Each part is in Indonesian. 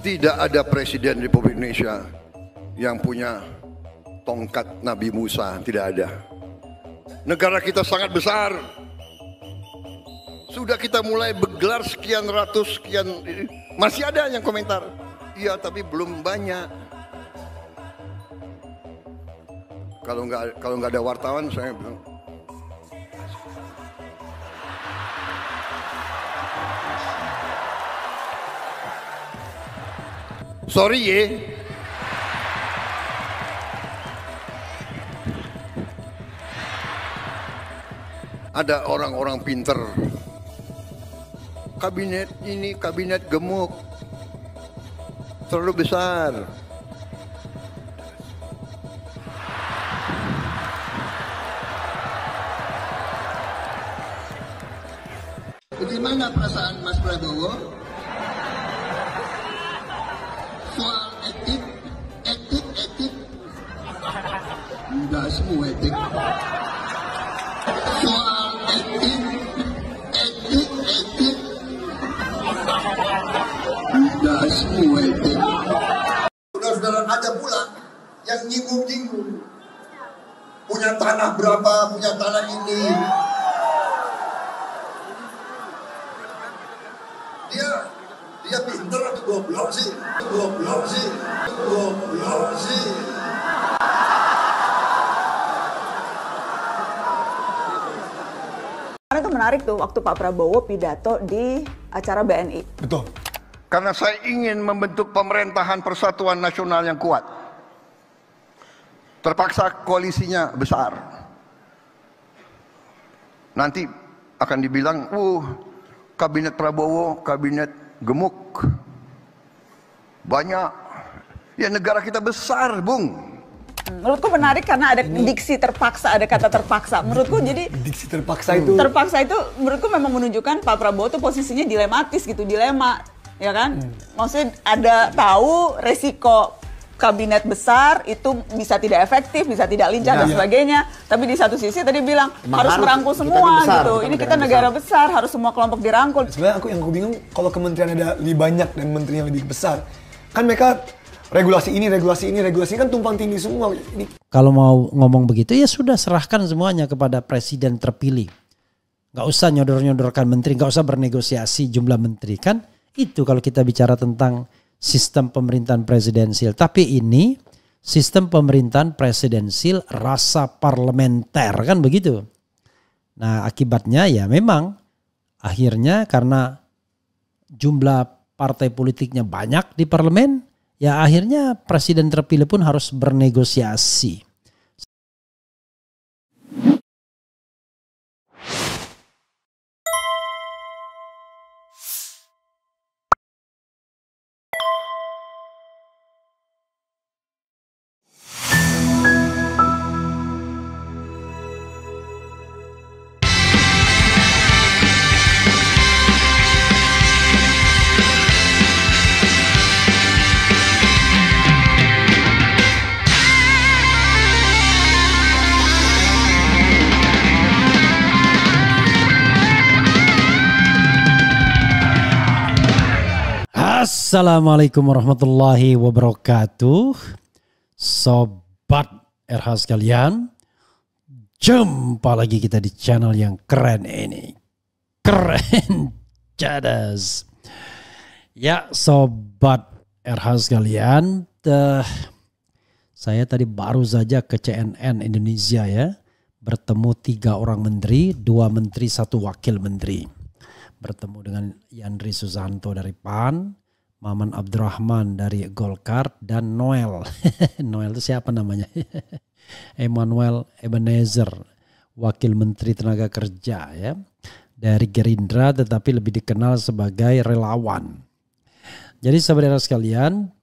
Tidak ada presiden Republik Indonesia yang punya tongkat Nabi Musa, tidak ada. Negara kita sangat besar. Sudah kita mulai bergelar sekian ratus, sekian, masih ada yang komentar. Iya, tapi belum banyak. Kalau nggak ada wartawan, saya bilang. Sorry ya. Ada orang-orang pinter. Kabinet ini kabinet gemuk. Terlalu besar. Bagaimana perasaan Mas Prabowo? Soal etik. Enggak semua etik. Soal etik. Enggak semua etik. Saudara-saudara, ada pula yang nyinggung-nyinggung. Punya tanah berapa, punya tanah ini. Dia pinter atau goblok sih? Goblok sih. Karena itu menarik tuh waktu Pak Prabowo pidato di acara BNI. Betul. Karena saya ingin membentuk pemerintahan persatuan nasional yang kuat. Terpaksa koalisinya besar. Nanti akan dibilang, kabinet Prabowo, kabinet gemuk. Banyak. Ya negara kita besar, Bung. Menurutku menarik karena ada diksi terpaksa, ada kata terpaksa. Menurutku jadi diksi terpaksa itu. Terpaksa itu menurutku memang menunjukkan Pak Prabowo tuh posisinya dilematis gitu, dilema, ya kan? Maksudnya ada tahu resiko kabinet besar itu bisa tidak efektif, bisa tidak lincah dan sebagainya. Tapi di satu sisi tadi bilang harus merangkul semua besar, gitu. Ini kita negara besar, harus semua kelompok dirangkul. Sebenarnya yang aku bingung kalau kementerian ada lebih banyak dan menterinya lebih besar, kan mereka regulasi ini kan tumpang tindih semua. Kalau mau ngomong begitu ya sudah serahkan semuanya kepada presiden terpilih. Gak usah nyodor-nyodorkan menteri, gak usah bernegosiasi jumlah menteri. Kan itu kalau kita bicara tentang sistem pemerintahan presidensil. Tapi ini sistem pemerintahan presidensil rasa parlementer, kan begitu. Nah akibatnya ya memang akhirnya karena jumlah partai politiknya banyak di parlemen, ya akhirnya presiden terpilih pun harus bernegosiasi. Assalamualaikum warahmatullahi wabarakatuh. Sobat RH sekalian, jumpa lagi kita di channel yang keren ini. Keren cadas. Ya sobat RH sekalian, saya tadi baru saja ke CNN Indonesia ya. Bertemu 3 orang menteri, 2 menteri, 1 wakil menteri. Bertemu dengan Yandri Susanto dari PAN, Maman Abdurrahman dari Golkar, dan Noel. Noel itu siapa namanya? Emmanuel Ebenezer, Wakil Menteri Tenaga Kerja ya, dari Gerindra tetapi lebih dikenal sebagai relawan. Jadi saudara sekalian,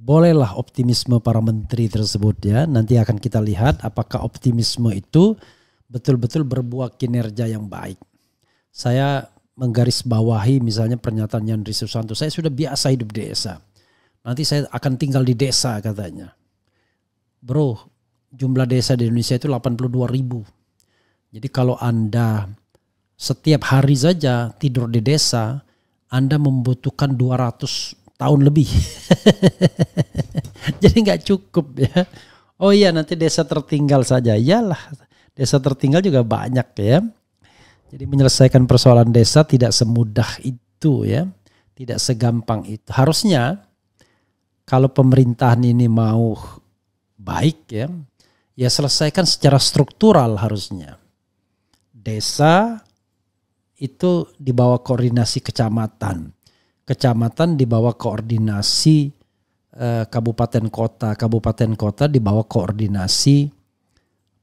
bolehlah optimisme para menteri tersebut ya. Nanti akan kita lihat apakah optimisme itu betul-betul berbuah kinerja yang baik. Saya menggarisbawahi misalnya pernyataan Yandri Susanto, saya sudah biasa hidup di desa. Nanti saya akan tinggal di desa katanya. Bro, jumlah desa di Indonesia itu 82.000. Jadi kalau Anda setiap hari saja tidur di desa, Anda membutuhkan 200 tahun lebih. Jadi nggak cukup ya. Oh iya, nanti desa tertinggal saja. Iyalah, desa tertinggal juga banyak ya. Jadi menyelesaikan persoalan desa tidak semudah itu ya. Tidak segampang itu. Harusnya kalau pemerintahan ini mau baik ya, ya selesaikan secara struktural harusnya. Desa itu di bawah koordinasi kecamatan. Kecamatan di bawah koordinasi kabupaten kota di bawah koordinasi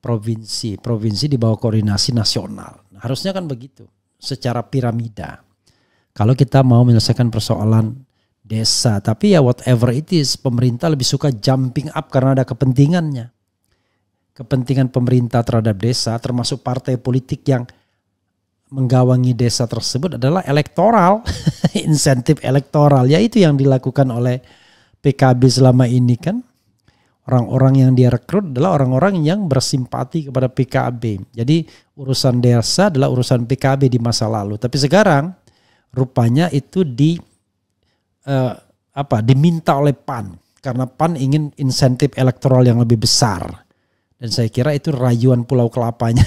provinsi. Provinsi di bawah koordinasi nasional. Harusnya kan begitu. Secara piramida. Kalau kita mau menyelesaikan persoalan desa. Tapi ya whatever it is, pemerintah lebih suka jumping up karena ada kepentingannya. Kepentingan pemerintah terhadap desa termasuk partai politik yang menggawangi desa tersebut adalah elektoral, insentif elektoral. Ya itu yang dilakukan oleh PKB selama ini kan. Orang-orang yang dia rekrut adalah orang-orang yang bersimpati kepada PKB. Jadi urusan desa adalah urusan PKB di masa lalu. Tapi sekarang rupanya itu diminta oleh PAN. Karena PAN ingin insentif elektoral yang lebih besar. Dan saya kira itu rayuan Pulau Kelapanya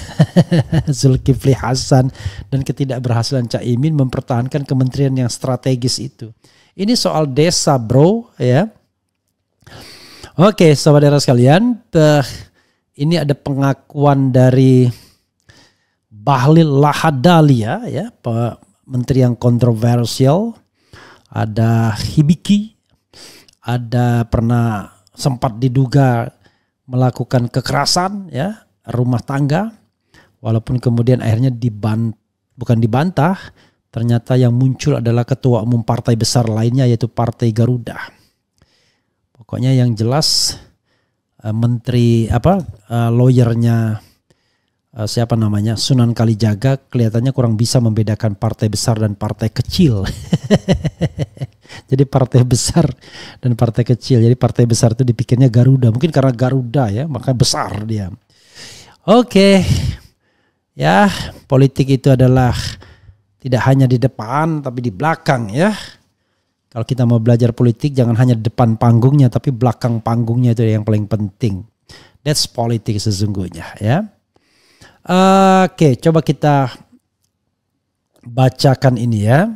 Zulkifli Hasan dan ketidakberhasilan Caimin mempertahankan kementerian yang strategis itu. Ini soal desa bro ya. Oke saudara sekalian, ini ada pengakuan dari Bahlil Lahadalia ya, menteri yang kontroversial. Ada Hibiki, ada pernah sempat diduga melakukan kekerasan ya rumah tangga, walaupun kemudian akhirnya bukan dibantah, ternyata yang muncul adalah ketua umum partai besar lainnya yaitu Partai Garuda. Pokoknya yang jelas menteri lawyernya siapa namanya Sunan Kalijaga kelihatannya kurang bisa membedakan partai besar dan partai kecil. Jadi partai besar dan partai kecil. Jadi partai besar itu dipikirnya Garuda. Mungkin karena Garuda ya, maka besar dia. Oke. Ya, politik itu adalah tidak hanya di depan tapi di belakang ya. Kalau kita mau belajar politik jangan hanya di depan panggungnya tapi belakang panggungnya itu yang paling penting. That's politik sesungguhnya ya. Oke, coba kita bacakan ini ya.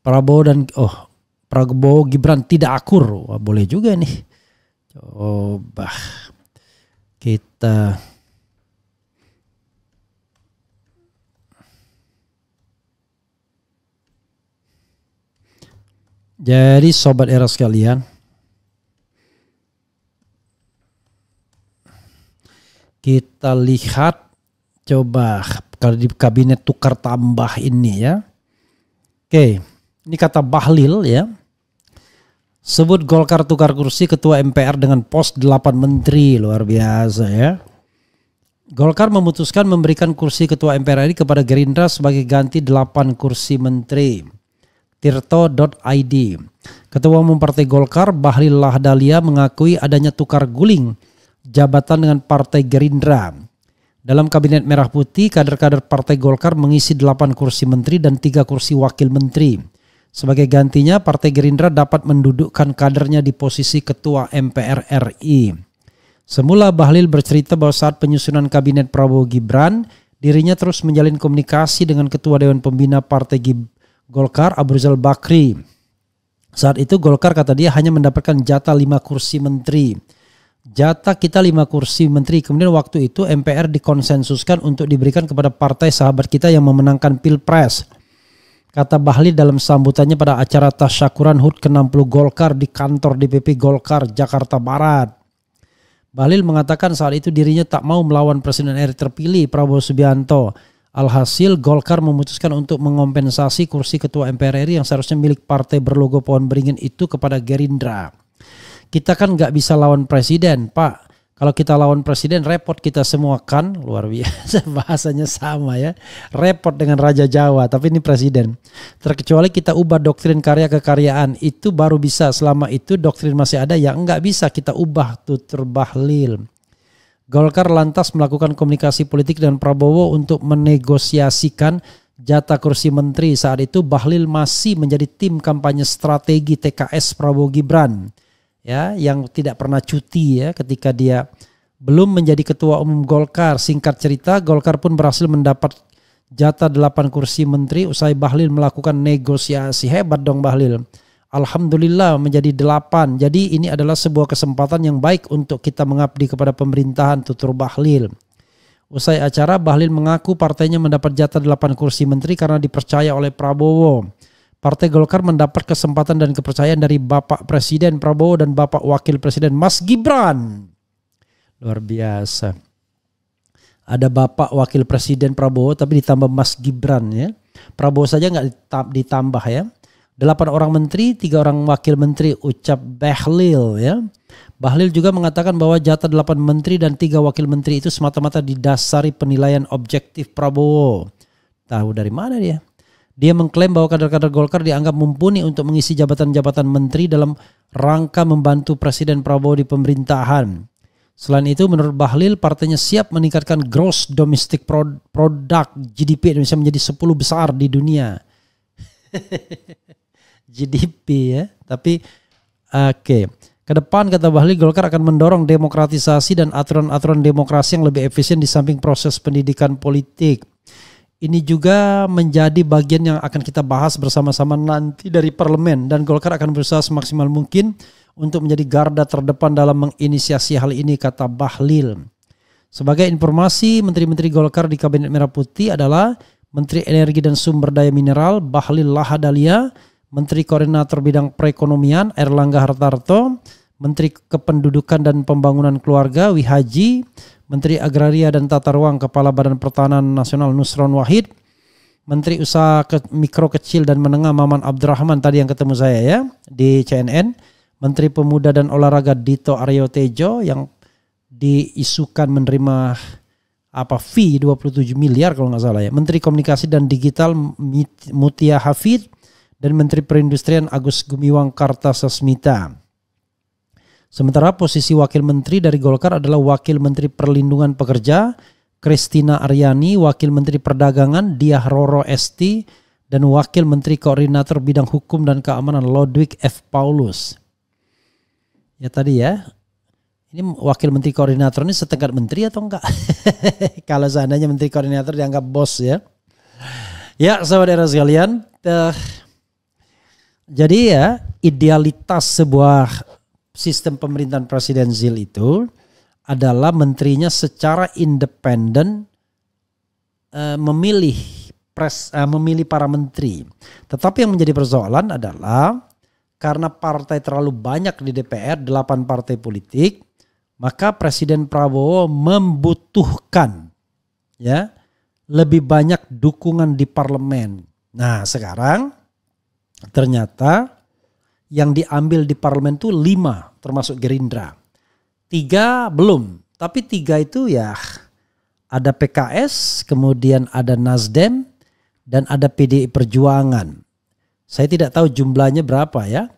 Prabowo Gibran tidak akur. Wah, boleh juga nih. Coba kita jadi sobat era sekalian, kita lihat coba kalau di kabinet tukar tambah ini ya. Oke. Ini kata Bahlil ya. Sebut Golkar tukar kursi ketua MPR dengan pos 8 menteri. Luar biasa ya. Golkar memutuskan memberikan kursi ketua MPR RI kepada Gerindra sebagai ganti 8 kursi menteri. Tirto.id. Ketua Umum Partai Golkar Bahlil Lahadalia mengakui adanya tukar guling jabatan dengan Partai Gerindra. Dalam Kabinet Merah Putih, kader-kader Partai Golkar mengisi 8 kursi menteri dan 3 kursi wakil menteri. Sebagai gantinya, Partai Gerindra dapat mendudukkan kadernya di posisi Ketua MPR RI. Semula Bahlil bercerita bahwa saat penyusunan Kabinet Prabowo Gibran, dirinya terus menjalin komunikasi dengan Ketua Dewan Pembina Partai Golkar Abu Rizal Bakri. Saat itu Golkar kata dia hanya mendapatkan jatah 5 kursi menteri. Jatah kita 5 kursi menteri. Kemudian waktu itu MPR dikonsensuskan untuk diberikan kepada partai sahabat kita yang memenangkan Pilpres. Kata Bahlil dalam sambutannya pada acara tasyakuran HUT ke-60 Golkar di kantor DPP Golkar Jakarta Barat. Bahlil mengatakan saat itu dirinya tak mau melawan Presiden RI terpilih Prabowo Subianto. Alhasil Golkar memutuskan untuk mengompensasi kursi Ketua MPR RI yang seharusnya milik partai berlogo pohon beringin itu kepada Gerindra. Kita kan nggak bisa lawan presiden, Pak. Kalau kita lawan presiden repot kita semua kan. Luar biasa bahasanya sama ya. Repot dengan Raja Jawa, tapi ini presiden. Terkecuali kita ubah doktrin karya kekaryaan. Itu baru bisa. Selama itu doktrin masih ada yang nggak bisa kita ubah. Tutur Bahlil. Golkar lantas melakukan komunikasi politik dengan Prabowo untuk menegosiasikan jatah kursi menteri. Saat itu Bahlil masih menjadi tim kampanye strategi TKS Prabowo Gibran, ya, yang tidak pernah cuti ya ketika dia belum menjadi ketua umum Golkar. Singkat cerita, Golkar pun berhasil mendapat jatah 8 kursi menteri usai Bahlil melakukan negosiasi. Hebat dong Bahlil. Alhamdulillah menjadi 8. Jadi ini adalah sebuah kesempatan yang baik untuk kita mengabdi kepada pemerintahan, tutur Bahlil. Usai acara, Bahlil mengaku partainya mendapat jatah 8 kursi menteri karena dipercaya oleh Prabowo. Partai Golkar mendapat kesempatan dan kepercayaan dari Bapak Presiden Prabowo dan Bapak Wakil Presiden Mas Gibran. Luar biasa. Ada Bapak Wakil Presiden Prabowo tapi ditambah Mas Gibran ya. Prabowo saja nggak ditambah ya. 8 orang menteri, 3 orang wakil menteri, ucap Bahlil ya. Bahlil juga mengatakan bahwa jatah 8 menteri dan 3 wakil menteri itu semata-mata didasari penilaian objektif Prabowo. Tahu dari mana dia? Dia mengklaim bahwa kader-kader Golkar dianggap mumpuni untuk mengisi jabatan-jabatan menteri dalam rangka membantu Presiden Prabowo di pemerintahan. Selain itu, menurut Bahlil, partainya siap meningkatkan gross domestic product GDP Indonesia menjadi 10 besar di dunia. GDP ya, tapi oke. Ke depan kata Bahlil, Golkar akan mendorong demokratisasi dan aturan-aturan demokrasi yang lebih efisien di samping proses pendidikan politik. Ini juga menjadi bagian yang akan kita bahas bersama-sama nanti dari parlemen, dan Golkar akan berusaha semaksimal mungkin untuk menjadi garda terdepan dalam menginisiasi hal ini, kata Bahlil. Sebagai informasi, menteri-menteri Golkar di Kabinet Merah Putih adalah Menteri Energi dan Sumber Daya Mineral Bahlil Lahadalia, Menteri Koordinator Bidang Perekonomian Erlangga Hartarto, Menteri Kependudukan dan Pembangunan Keluarga Wihaji, Menteri Agraria dan Tata Ruang Kepala Badan Pertanahan Nasional Nusron Wahid, Menteri Usaha Mikro Kecil dan Menengah Maman Abdurrahman tadi yang ketemu saya ya di CNN, Menteri Pemuda dan Olahraga Dito Aryo Tejo yang diisukan menerima fee 27 miliar kalau nggak salah ya, Menteri Komunikasi dan Digital Mutia Hafid, dan Menteri Perindustrian Agus Gumiwang Kartasasmita. Sementara posisi Wakil Menteri dari Golkar adalah Wakil Menteri Perlindungan Pekerja Kristina Aryani, Wakil Menteri Perdagangan Diah Roro Esti, dan Wakil Menteri Koordinator Bidang Hukum dan Keamanan Lodwig F. Paulus. Ya tadi ya, ini Wakil Menteri Koordinator ini setingkat menteri atau enggak? Kalau seandainya Menteri Koordinator dianggap bos ya. Ya saudara sekalian, jadi ya idealitas sebuah sistem pemerintahan presidensial itu adalah menterinya secara independen memilih para menteri. Tetapi yang menjadi persoalan adalah karena partai terlalu banyak di DPR, 8 partai politik, maka Presiden Prabowo membutuhkan ya lebih banyak dukungan di parlemen. Nah sekarang ternyata yang diambil di parlemen itu 5 termasuk Gerindra. 3 belum, tapi 3 itu ya ada PKS, kemudian ada Nasdem, dan ada PDI Perjuangan. Saya tidak tahu jumlahnya berapa ya,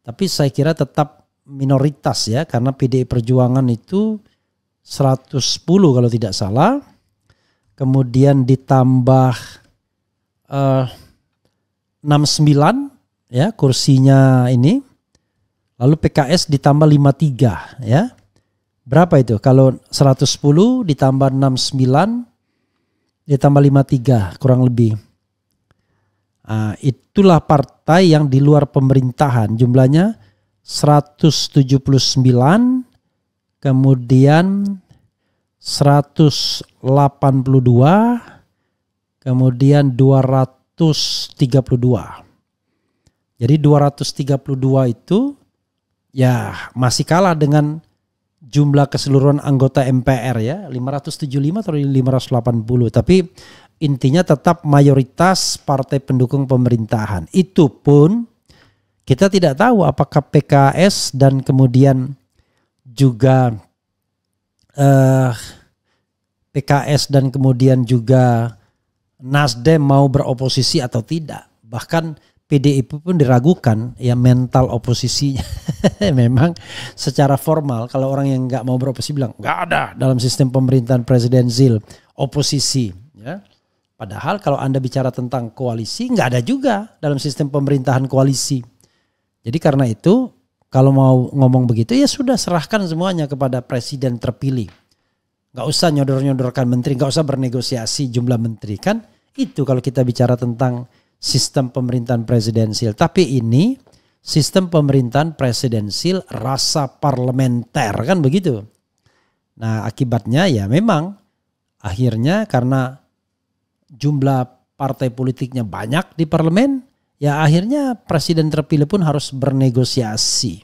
tapi saya kira tetap minoritas ya, karena PDI Perjuangan itu 110 kalau tidak salah, kemudian ditambah 69 ya kursinya ini, lalu PKS ditambah 53 ya. Berapa itu? Kalau 110 ditambah 69 ditambah 53 kurang lebih. Itulah partai yang di luar pemerintahan, jumlahnya 179, kemudian 182, kemudian 232. Jadi 232 itu ya masih kalah dengan jumlah keseluruhan anggota MPR ya, 575 atau 580. Tapi intinya tetap mayoritas partai pendukung pemerintahan. Itu pun kita tidak tahu apakah PKS dan kemudian juga PKS dan kemudian juga Nasdem mau beroposisi atau tidak. Bahkan PDIP pun diragukan ya mental oposisinya. Memang secara formal kalau orang yang nggak mau beroposisi bilang nggak ada dalam sistem pemerintahan presidensial oposisi. Ya. Padahal kalau Anda bicara tentang koalisi, nggak ada juga dalam sistem pemerintahan koalisi. Jadi karena itu, kalau mau ngomong begitu, ya sudah serahkan semuanya kepada presiden terpilih. Nggak usah nyodor-nyodorkan menteri, nggak usah bernegosiasi jumlah menteri. Kan itu kalau kita bicara tentang sistem pemerintahan presidensil. Tapi ini sistem pemerintahan presidensil rasa parlementer, kan begitu. Nah akibatnya ya memang akhirnya karena jumlah partai politiknya banyak di parlemen, ya akhirnya presiden terpilih pun harus bernegosiasi.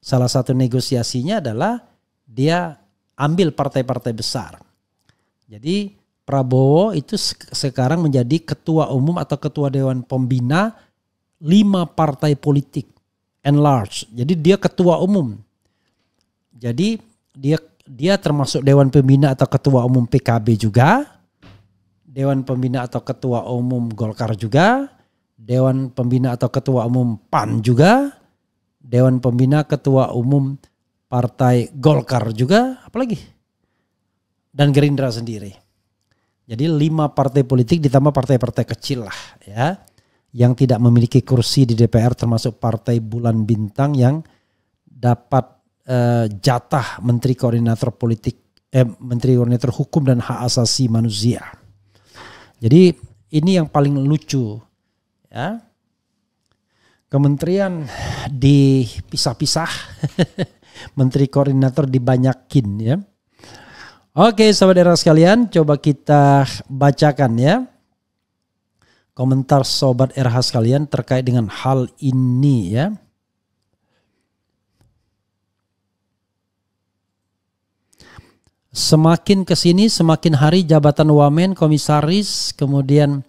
Salah satu negosiasinya adalah dia ambil partai-partai besar. Jadi Prabowo itu sekarang menjadi ketua umum atau ketua dewan pembina 5 partai politik enlarge. Jadi dia ketua umum. Jadi dia termasuk dewan pembina atau ketua umum PKB juga, dewan pembina atau ketua umum Golkar juga, dewan pembina atau ketua umum PAN juga, dewan pembina ketua umum Partai Golkar juga, apalagi, dan Gerindra sendiri. Jadi 5 partai politik ditambah partai-partai kecil lah ya, yang tidak memiliki kursi di DPR, termasuk Partai Bulan Bintang yang dapat jatah Menteri Koordinator Menteri Koordinator Hukum dan Hak Asasi Manusia. Jadi ini yang paling lucu ya. Kementerian dipisah-pisah, Menteri Koordinator dibanyakin ya. Oke saudara sekalian, coba kita bacakan ya komentar sobat RH sekalian terkait dengan hal ini ya. Semakin kesini semakin hari jabatan wamen, komisaris, kemudian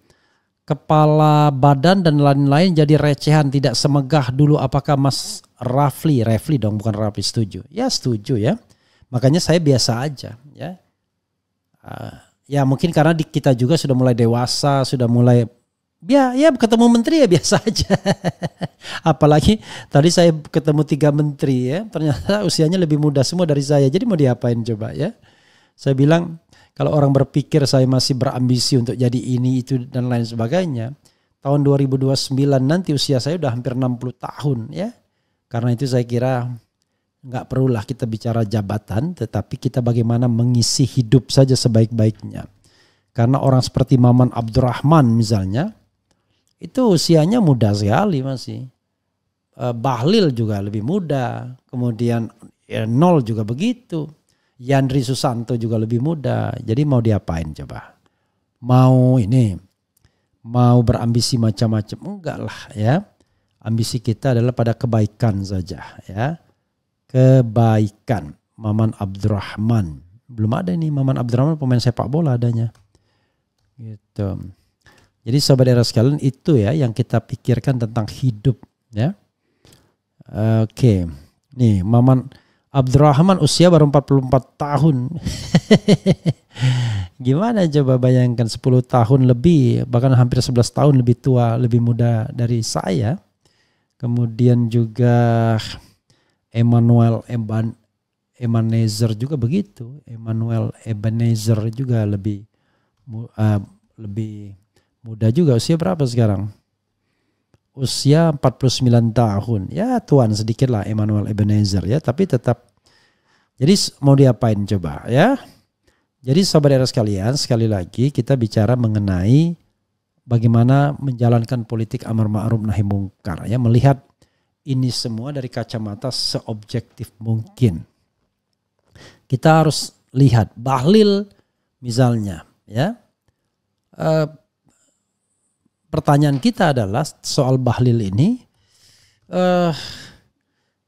kepala badan dan lain-lain jadi recehan, tidak semegah dulu. Apakah Mas Rafli dong bukan Rafli setuju? Ya setuju ya. Makanya saya biasa aja ya. Ya mungkin karena kita juga sudah mulai dewasa, sudah mulai ya ketemu menteri ya biasa aja. Apalagi tadi saya ketemu 3 menteri ya, ternyata usianya lebih muda semua dari saya. Jadi mau diapain coba ya? Saya bilang kalau orang berpikir saya masih berambisi untuk jadi ini itu dan lain sebagainya, tahun 2029 nanti usia saya udah hampir 60 tahun ya. Karena itu saya kira nggak perulah kita bicara jabatan, tetapi kita bagaimana mengisi hidup saja sebaik-baiknya. Karena orang seperti Maman Abdurrahman misalnya, itu usianya muda sekali masih. Bahlil juga lebih muda, kemudian Nol juga begitu. Yandri Susanto juga lebih muda. Jadi mau diapain coba? Mau berambisi macam-macam? Enggak lah ya. Ambisi kita adalah pada kebaikan saja ya. Kebaikan. Maman Abdurrahman. Belum ada ini Maman Abdurrahman pemain sepak bola adanya. Gitu. Jadi sahabat era sekalian itu ya yang kita pikirkan tentang hidup ya. Oke. Nih Maman Abdurrahman usia baru 44 tahun. Gimana coba bayangkan 10 tahun lebih, bahkan hampir 11 tahun lebih tua, lebih muda dari saya. Kemudian juga Emmanuel Ebenezer juga begitu. Emmanuel Ebenezer juga lebih muda juga. Usia berapa sekarang? Usia 49 tahun. Ya tuan sedikit lah Emmanuel Ebenezer ya. Tapi tetap. Jadi mau diapain coba ya. Jadi sahabat era sekalian, sekali lagi kita bicara mengenai bagaimana menjalankan politik amar ma'ruf nahi mungkar ya. Melihat ini semua dari kacamata seobjektif mungkin. Kita harus lihat Bahlil misalnya ya. Pertanyaan kita 48 soal Bahlil ini,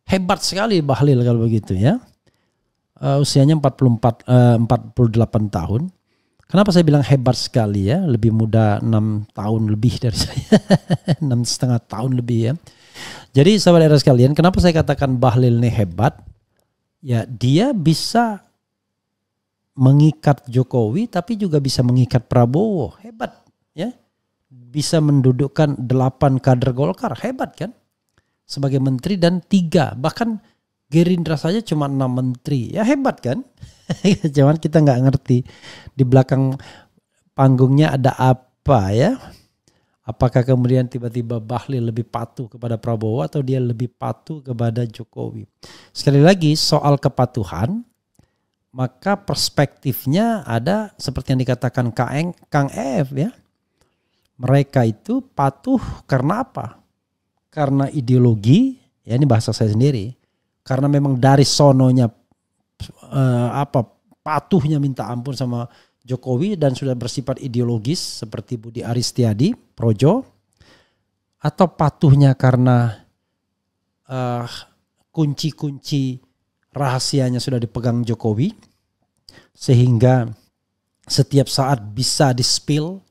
hebat sekali Bahlil kalau begitu ya. Usianya 48 tahun. Kenapa saya bilang hebat sekali ya? Lebih muda 6 tahun lebih dari saya. 6,5 tahun lebih ya. Jadi sahabat era sekalian, kenapa saya katakan Bahlil ini hebat? Ya dia bisa mengikat Jokowi tapi juga bisa mengikat Prabowo. Hebat ya. Bisa mendudukkan 8 kader Golkar, hebat kan? Sebagai menteri dan 3, bahkan Gerindra saja cuma 6 menteri, ya hebat kan? Cuman kita nggak ngerti di belakang panggungnya ada apa ya? Apakah kemudian tiba-tiba Bahlil lebih patuh kepada Prabowo atau dia lebih patuh kepada Jokowi? Sekali lagi soal kepatuhan, maka perspektifnya ada seperti yang dikatakan Kang Ef ya. Mereka itu patuh karena apa? Karena ideologi, ya ini bahasa saya sendiri. Karena memang dari sononya patuhnya minta ampun sama Jokowi dan sudah bersifat ideologis seperti Budi Aristiadi, Projo, atau patuhnya karena kunci-kunci rahasianya sudah dipegang Jokowi sehingga setiap saat bisa di-spill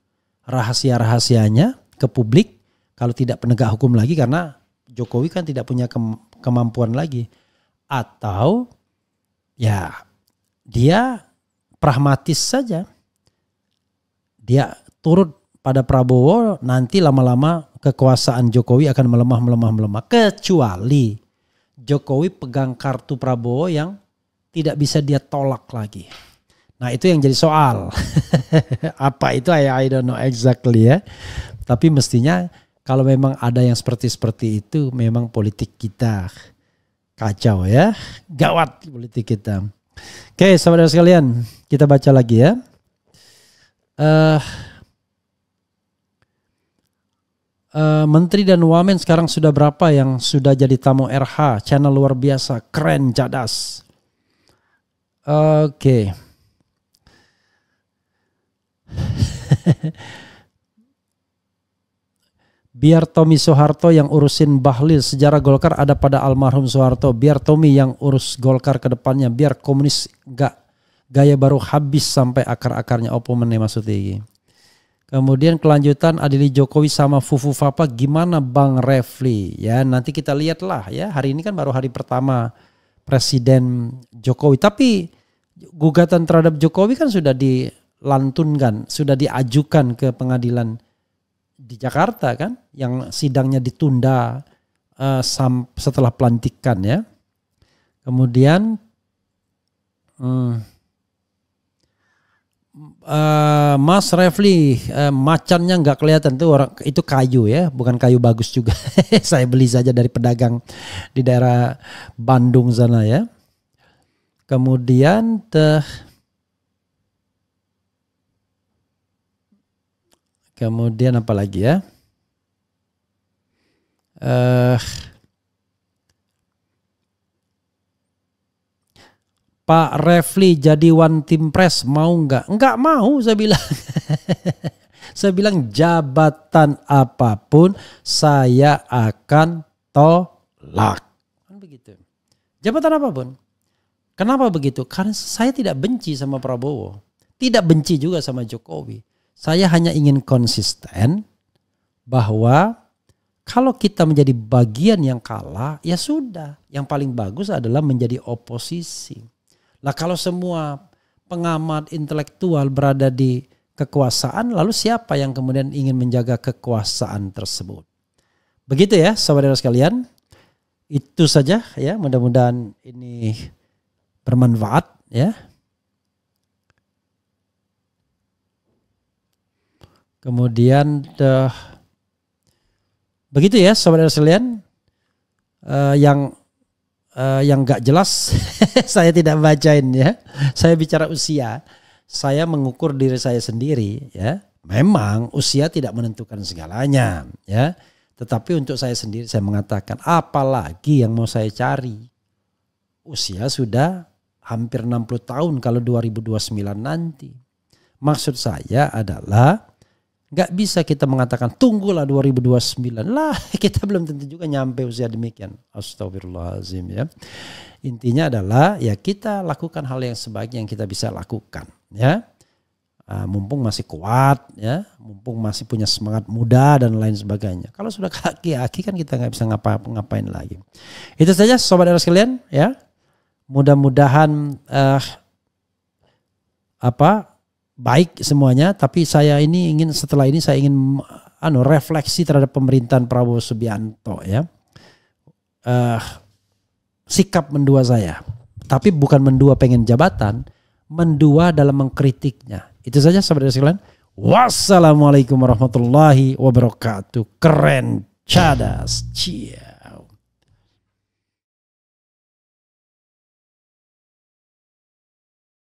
rahasia-rahasianya ke publik kalau tidak penegak hukum lagi karena Jokowi kan tidak punya kemampuan lagi, atau ya dia pragmatis saja. Dia turut pada Prabowo, nanti lama-lama kekuasaan Jokowi akan melemah. Kecuali Jokowi pegang kartu Prabowo yang tidak bisa dia tolak lagi. Nah itu yang jadi soal. Apa itu I don't know exactly ya. Tapi mestinya kalau memang ada yang seperti itu, memang politik kita kacau ya. Gawat politik kita. Oke, saudara sekalian, kita baca lagi ya. Menteri dan wamen sekarang sudah berapa yang sudah jadi tamu RH? Channel luar biasa, keren, cadas. Oke. Biar Tommy Soeharto yang urusin Bahlil, sejarah Golkar ada pada almarhum Soeharto. Biar Tommy yang urus Golkar ke depannya, biar komunis gaya baru habis sampai akar-akarnya. Opo meneh maksud iki. Kemudian kelanjutan Adili Jokowi sama Fufu Fapa gimana Bang Refli? Ya nanti kita lihatlah ya. Hari ini kan baru hari pertama Presiden Jokowi. Tapi gugatan terhadap Jokowi kan sudah dilantunkan, sudah diajukan ke pengadilan di Jakarta kan, yang sidangnya ditunda setelah pelantikan ya. Kemudian Mas Refli, macannya nggak kelihatan tuh orang, itu kayu ya, bukan kayu bagus juga. Saya beli saja dari pedagang di daerah Bandung sana ya. Kemudian kemudian apa lagi ya? Pak Refli jadi one team press mau nggak? Nggak mau saya bilang. Saya bilang jabatan apapun saya akan tolak. Kan begitu. Jabatan apapun. Kenapa begitu? Karena saya tidak benci sama Prabowo. Tidak benci juga sama Jokowi. Saya hanya ingin konsisten bahwa kalau kita menjadi bagian yang kalah, ya sudah. Yang paling bagus adalah menjadi oposisi. Lah kalau semua pengamat intelektual berada di kekuasaan, lalu siapa yang kemudian ingin menjaga kekuasaan tersebut? Begitu ya saudara sekalian. Itu saja ya, mudah-mudahan ini bermanfaat ya. Kemudian begitu ya saudara sekalian, yang nggak jelas saya tidak bacain ya. Saya bicara usia, saya mengukur diri saya sendiri ya. Memang usia tidak menentukan segalanya ya. Tetapi untuk saya sendiri saya mengatakan apalagi yang mau saya cari. Usia sudah hampir 60 tahun kalau 2029 nanti. Maksud saya adalah gak bisa kita mengatakan tunggulah 2029 lah, kita belum tentu juga nyampe usia demikian. Astagfirullahaladzim ya. Intinya adalah ya kita lakukan hal yang sebaik yang kita bisa lakukan ya. Mumpung masih kuat ya, mumpung masih punya semangat muda dan lain sebagainya. Kalau sudah kaki-kaki kan kita nggak bisa ngapain lagi. Itu saja sobat sekalian ya. Mudah-mudahan baik semuanya, tapi saya ini ingin setelah ini saya ingin refleksi terhadap pemerintahan Prabowo Subianto ya. Sikap mendua saya, tapi bukan mendua pengen jabatan, mendua dalam mengkritiknya. Itu saja saudara sekalian. Wassalamualaikum warahmatullahi wabarakatuh. Keren, cadas, cia.